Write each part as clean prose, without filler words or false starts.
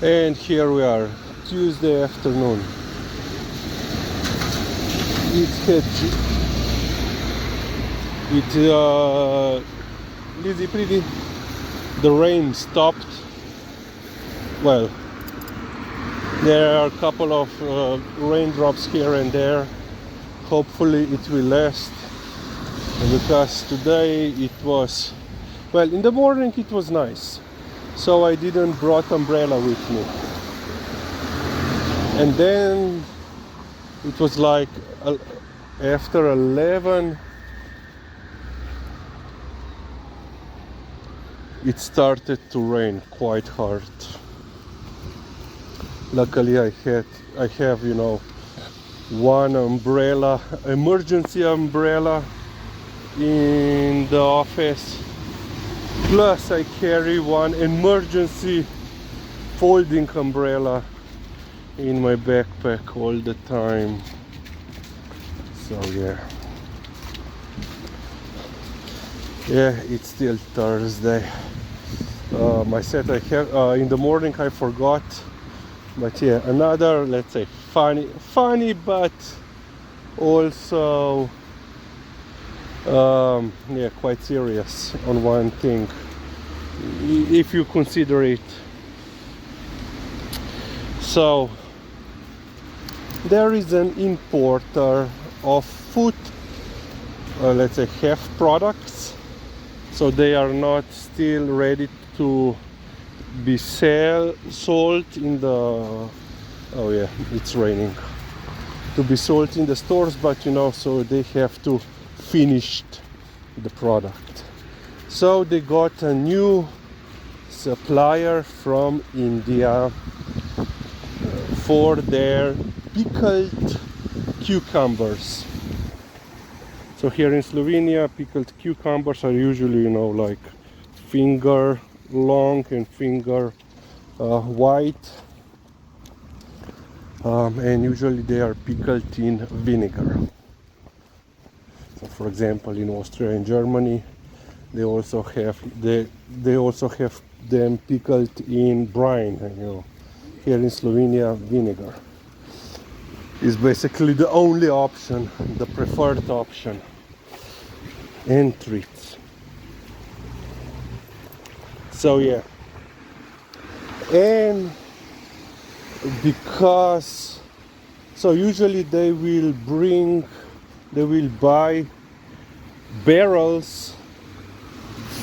And here we are, Tuesday afternoon. Lizzy pretty. The rain stopped. Well, there are a couple of raindrops here and there. Hopefully it will last, because today it was, well, in the morning it was nice, so I didn't brought umbrella with me. And then it was like after 11 it started to rain quite hard. Luckily I have, you know, one umbrella, emergency umbrella in the office, plus I carry one emergency folding umbrella in my backpack all the time. So yeah, it's still Thursday. I said I have in the morning I forgot, but yeah, another, let's say, funny but also yeah, quite serious on one thing, if you consider it. So there is an importer of food, let's say half products, so they are not still ready to be sold in the, oh yeah, it's raining, to be sold in the stores, but you know, so they have to finish the product. So they got a new supplier from India for their pickled cucumbers. So here in Slovenia, pickled cucumbers are usually, you know, like finger long and finger wide, and usually they are pickled in vinegar. So for example, in Austria and Germany, they also have them pickled in brine. You know, here in Slovenia, vinegar is basically the only option, the preferred option, and treats. So yeah, and because, so usually they will buy barrels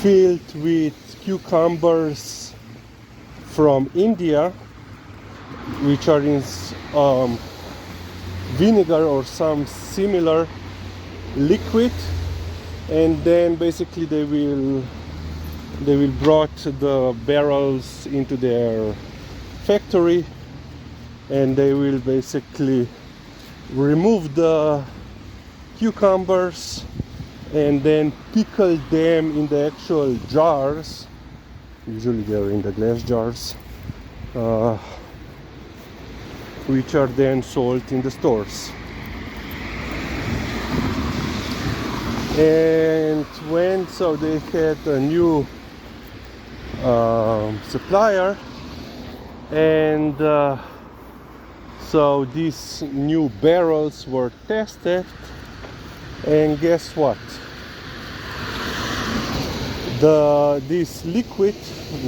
filled with cucumbers from India, which are in vinegar or some similar liquid, and then basically they will brought the barrels into their factory, and they will basically remove the cucumbers and then pickle them in the actual jars. Usually they're in the glass jars, which are then sold in the stores. And so they had a new supplier, and so these new barrels were tested, and guess what? This liquid,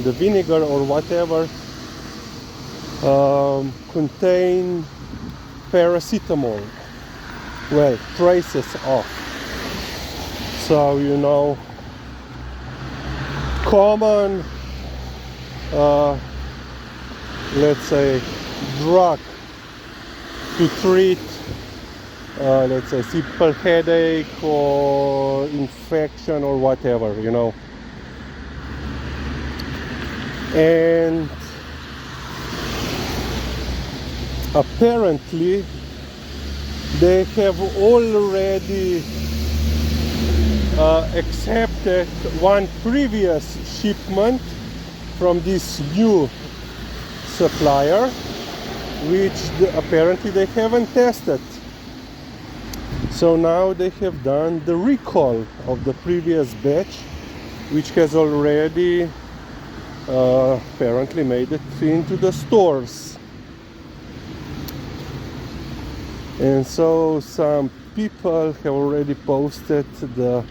the vinegar or whatever, contain paracetamol. Well, traces of. So you know, common, let's say, drug to treat, let's say, simple headache or infection or whatever, you know. And apparently they have already accepted one previous shipment from this new supplier, which apparently they haven't tested. So now they have done the recall of the previous batch, which has already apparently made it into the stores. And so some people have already posted the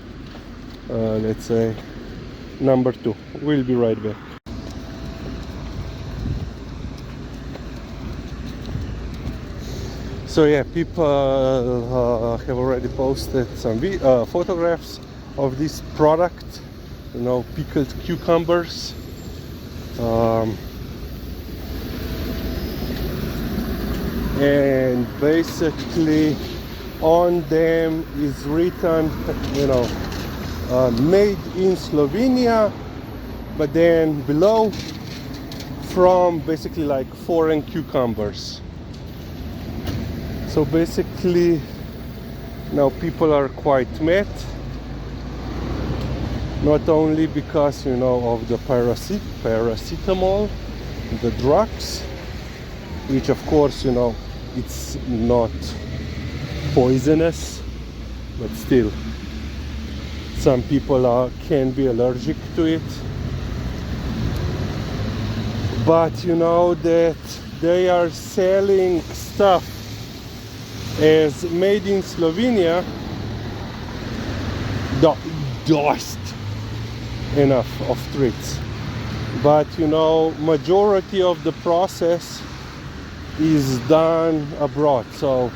let's say number 2. We'll be right back. So yeah, people have already posted some photographs of this product, you know, pickled cucumbers. And basically on them is written, you know, made in Slovenia, but then below, from basically like foreign cucumbers. So basically now people are quite mad, not only because, you know, of the paracetamol, the drugs, which of course, you know, it's not poisonous, but still some people can be allergic to it. But you know that they are selling stuff as made in Slovenia, just enough of treats. But you know, majority of the process is done abroad. So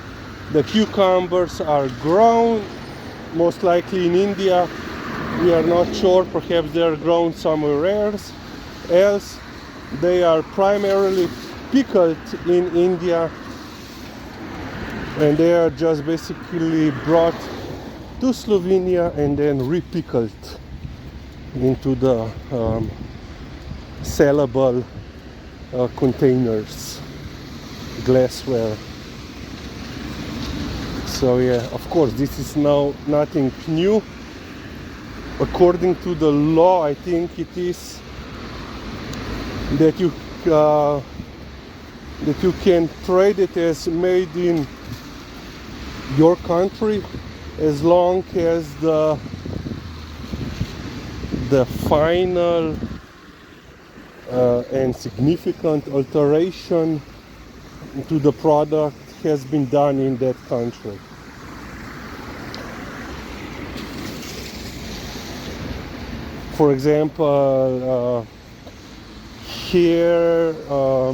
the cucumbers are grown most likely in India. We are not sure, perhaps they are grown somewhere else. They are primarily pickled in India, and they are just basically brought to Slovenia and then repickled into the sellable containers, glassware. So yeah, of course this is now nothing new. According to the law, I think it is that you can trade it as made in your country, as long as the final and significant alteration to the product has been done in that country. For example, here,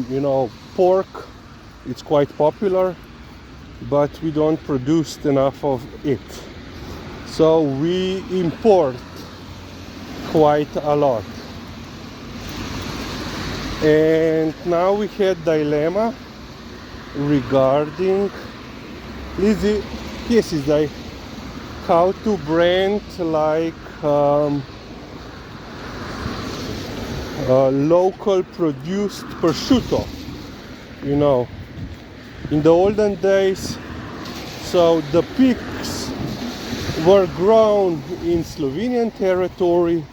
you know, pork, it's quite popular, but we don't produce enough of it. So we import quite a lot. And now we had dilemma regarding Lizzie, yes, is like how to brand like local produced prosciutto. You know, in the olden days, so the pigs were grown in Slovenian territory.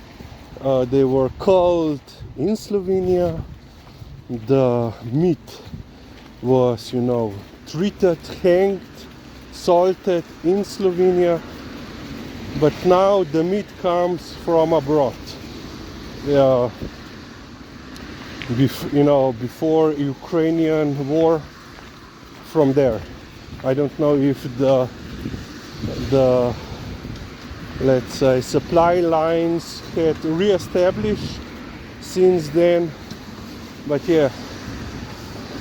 They were culled in Slovenia. The meat was, you know, treated, hanged, salted in Slovenia. But now the meat comes from abroad. You know, before Ukrainian war, from there. I don't know if the let's say supply lines had re-established since then, but yeah.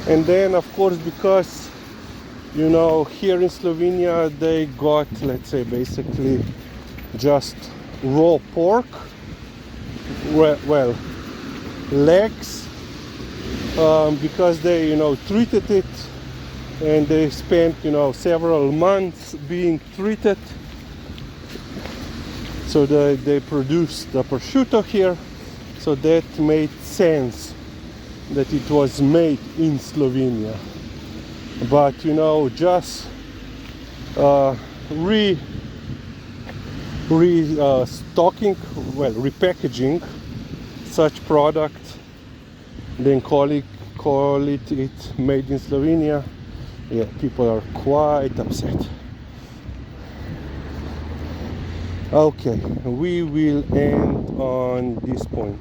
And then of course, because you know, here in Slovenia they got, let's say, basically just raw pork, well, legs, because they, you know, treated it, and they spent, you know, several months being treated. So they produced the prosciutto here, so that made sense that it was made in Slovenia. But you know, just restocking, well, repackaging such product, then call it made in Slovenia. Yeah, people are quite upset. Okay, we will end on this point.